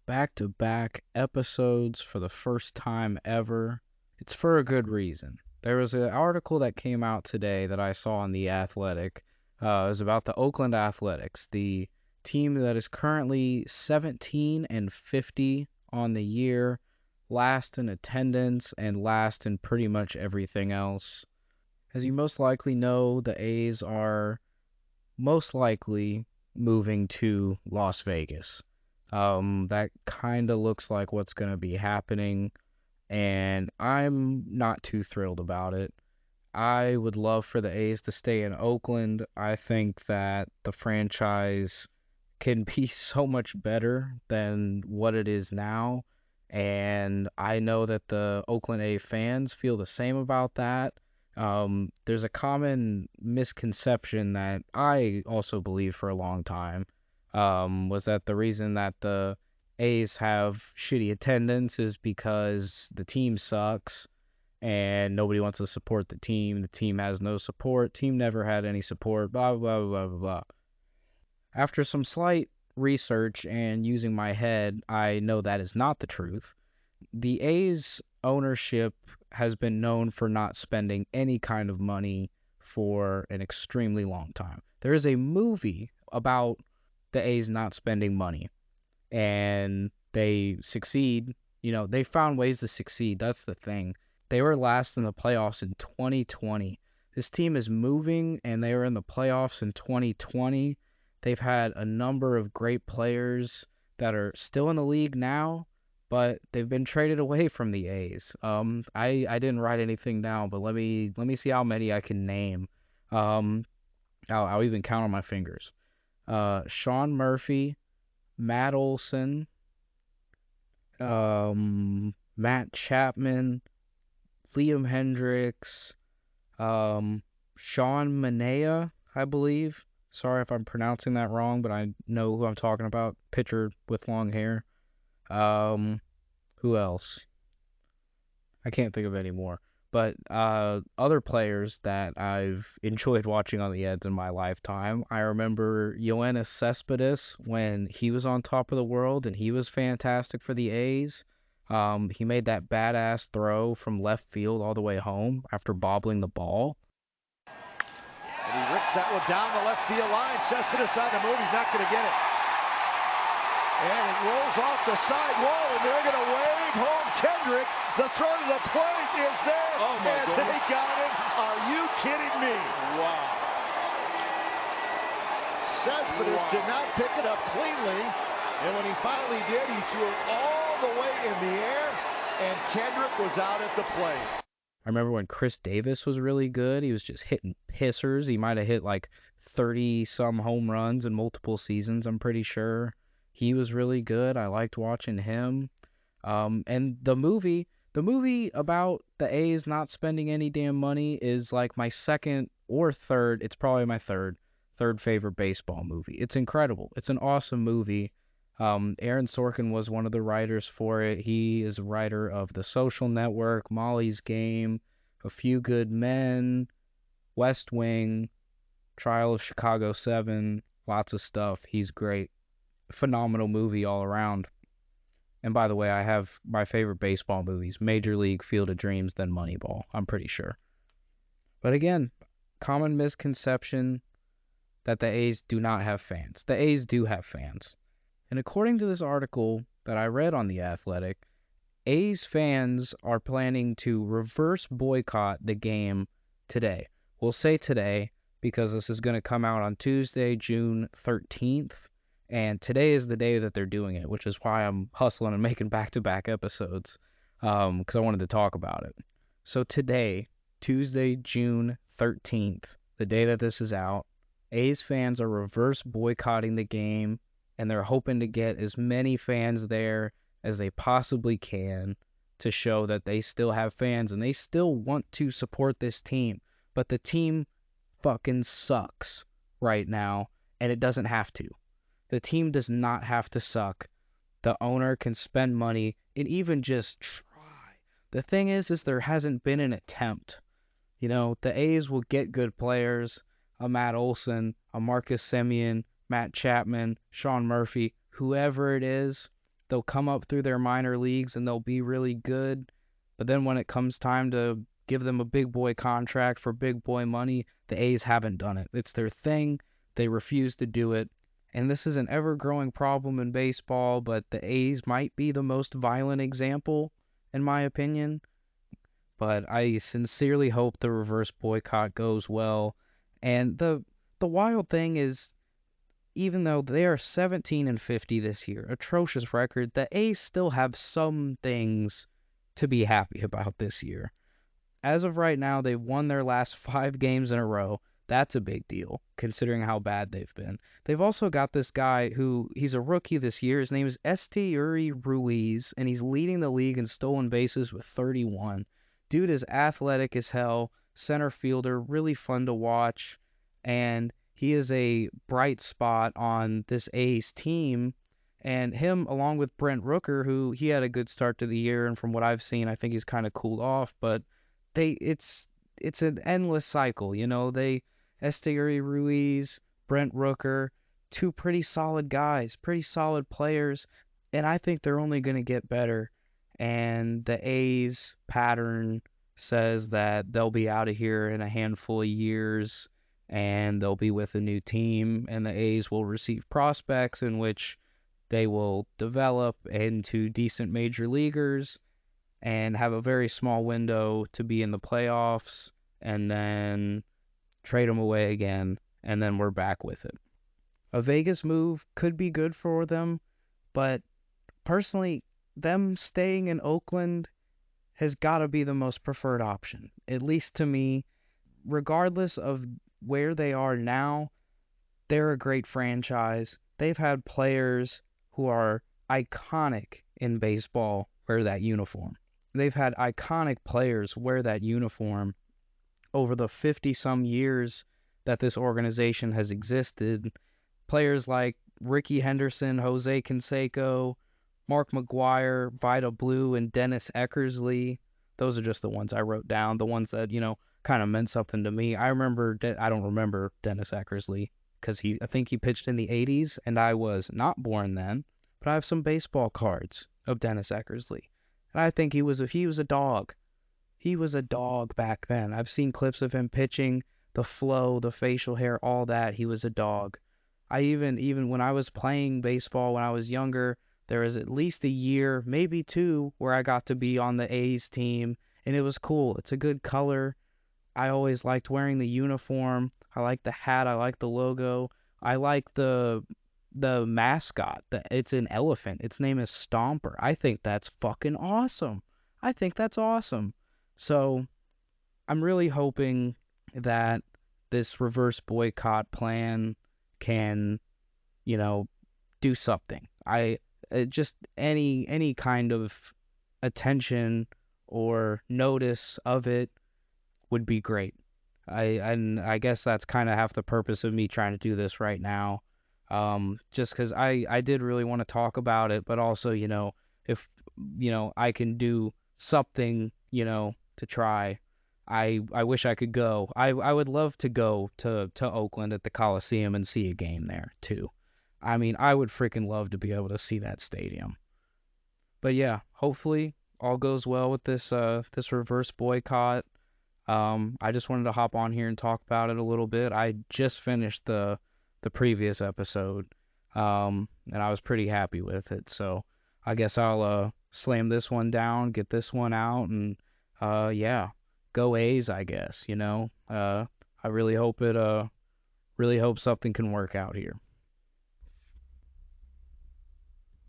back-to-back episodes for the first time ever. It's for a good reason. There was an article that came out today that I saw on The Athletic. It was about the Oakland Athletics, the team that is currently 17-50 on the year, last in attendance and last in pretty much everything else. As you most likely know, the A's are most likely moving to Las Vegas. That kind of looks like what's going to be happening, and I'm not too thrilled about it. I would love for the A's to stay in Oakland. I think that the franchise can be so much better than what it is now, and I know that the Oakland A fans feel the same about that. There's a common misconception that I also believed for a long time, was that the reason that the A's have shitty attendance is because the team sucks and nobody wants to support the team. The team has no support. Team never had any support, blah, blah, blah, blah, blah. After some slight research and using my head, I know that is not the truth. The A's ownership has been known for not spending any kind of money for an extremely long time. There is a movie about the A's not spending money, and they succeed. They found ways to succeed. That's the thing. They were last in the playoffs in 2020. This team is moving, and they were in the playoffs in 2020. They've had a number of great players that are still in the league now, but they've been traded away from the A's. I didn't write anything down, but let me see how many I can name. I'll even count on my fingers. Sean Murphy, Matt Olson, Matt Chapman, Liam Hendricks, Sean Manaea, I believe. Sorry if I'm pronouncing that wrong, but I know who I'm talking about. Pitcher with long hair. Who else? I can't think of any more. But other players that I've enjoyed watching on the Eds in my lifetime. I remember Yoenis Cespedes when he was on top of the world, and he was fantastic for the A's. He made that badass throw from left field all the way home after bobbling the ball. And he rips that one down the left field line. Cespedes on the move. He's not going to get it. And it rolls off the side wall, and they're going to wave home Kendrick. The throw to the plate is there. Oh, my and goodness. They got him. Are you kidding me? Wow. Cespedes did not pick it up cleanly. And when he finally did, he threw it all the way in the air. And Kendrick was out at the plate. I remember when Chris Davis was really good. He was just hitting pissers. He might have hit like 30-some home runs in multiple seasons, I'm pretty sure. He was really good. I liked watching him. And the movie about the A's not spending any damn money is like my second or third. It's probably my third favorite baseball movie. It's incredible. It's an awesome movie. Aaron Sorkin was one of the writers for it. He is a writer of The Social Network, Molly's Game, A Few Good Men, West Wing, Trial of Chicago 7, lots of stuff. He's great. Phenomenal movie all around. And by the way, I have my favorite baseball movies, Major League, Field of Dreams, then Moneyball, I'm pretty sure. But again, common misconception that the A's do not have fans. The A's do have fans. And according to this article that I read on The Athletic, A's fans are planning to reverse boycott the game today. We'll say today because this is going to come out on Tuesday, June 13th. And today is the day that they're doing it, which is why I'm hustling and making back-to-back episodes, because I wanted to talk about it. So today, Tuesday, June 13th, the day that this is out, A's fans are reverse boycotting the game, and they're hoping to get as many fans there as they possibly can to show that they still have fans and they still want to support this team. But the team fucking sucks right now, and it doesn't have to. The team does not have to suck. The owner can spend money and even just try. The thing is there hasn't been an attempt. The A's will get good players, a Matt Olson, a Marcus Semien, Matt Chapman, Sean Murphy, whoever it is. they'll come up through their minor leagues and they'll be really good. But then when it comes time to give them a big boy contract for big boy money, the A's haven't done it. It's their thing. They refuse to do it. And this is an ever-growing problem in baseball, but the A's might be the most violent example, in my opinion. But I sincerely hope the reverse boycott goes well. And the wild thing is, even though they are 17-50 this year, atrocious record, the A's still have some things to be happy about this year. As of right now, they've won their last 5 games in a row. That's a big deal, considering how bad they've been. They've also got this guy he's a rookie this year. His name is Esteury Ruiz, and he's leading the league in stolen bases with 31. Dude is athletic as hell, center fielder, really fun to watch, and he is a bright spot on this A's team. And him, along with Brent Rooker, who he had a good start to the year, and from what I've seen, I think he's kind of cooled off, but it's an endless cycle, Esteury Ruiz, Brent Rooker, two pretty solid guys, pretty solid players, and I think they're only going to get better. And the A's pattern says that they'll be out of here in a handful of years and they'll be with a new team, and the A's will receive prospects in which they will develop into decent major leaguers and have a very small window to be in the playoffs, and then trade them away again, and then we're back with it. A Vegas move could be good for them, but personally, them staying in Oakland has got to be the most preferred option, at least to me. Regardless of where they are now, they're a great franchise. They've had players who are iconic in baseball wear that uniform. They've had iconic players wear that uniform over the 50-some years that this organization has existed. Players like Ricky Henderson, Jose Canseco, Mark McGwire, Vida Blue, and Dennis Eckersley. Those are just the ones I wrote down, the ones that, kind of meant something to me. I don't remember Dennis Eckersley because I think he pitched in the 80s, and I was not born then, but I have some baseball cards of Dennis Eckersley. And I think he was a dog. He was a dog back then. I've seen clips of him pitching, the flow, the facial hair, all that. He was a dog. I even when I was playing baseball when I was younger, there was at least a year, maybe 2, where I got to be on the A's team, and it was cool. It's a good color. I always liked wearing the uniform. I like the hat. I like the logo. I like the mascot. It's an elephant. Its name is Stomper. I think that's fucking awesome. I think that's awesome. So I'm really hoping that this reverse boycott plan can, do something. Just any kind of attention or notice of it would be great. I guess that's kind of half the purpose of me trying to do this right now. Just because I did really want to talk about it, but also, if, I can do something, to try, I wish I could go. I would love to go to Oakland at the Coliseum and see a game there, too. I mean, I would freaking love to be able to see that stadium. But yeah, hopefully all goes well with this reverse boycott. I just wanted to hop on here and talk about it a little bit. I just finished the previous episode, and I was pretty happy with it. So I guess I'll slam this one down, get this one out, and yeah, go A's, I guess. I really hope something can work out here.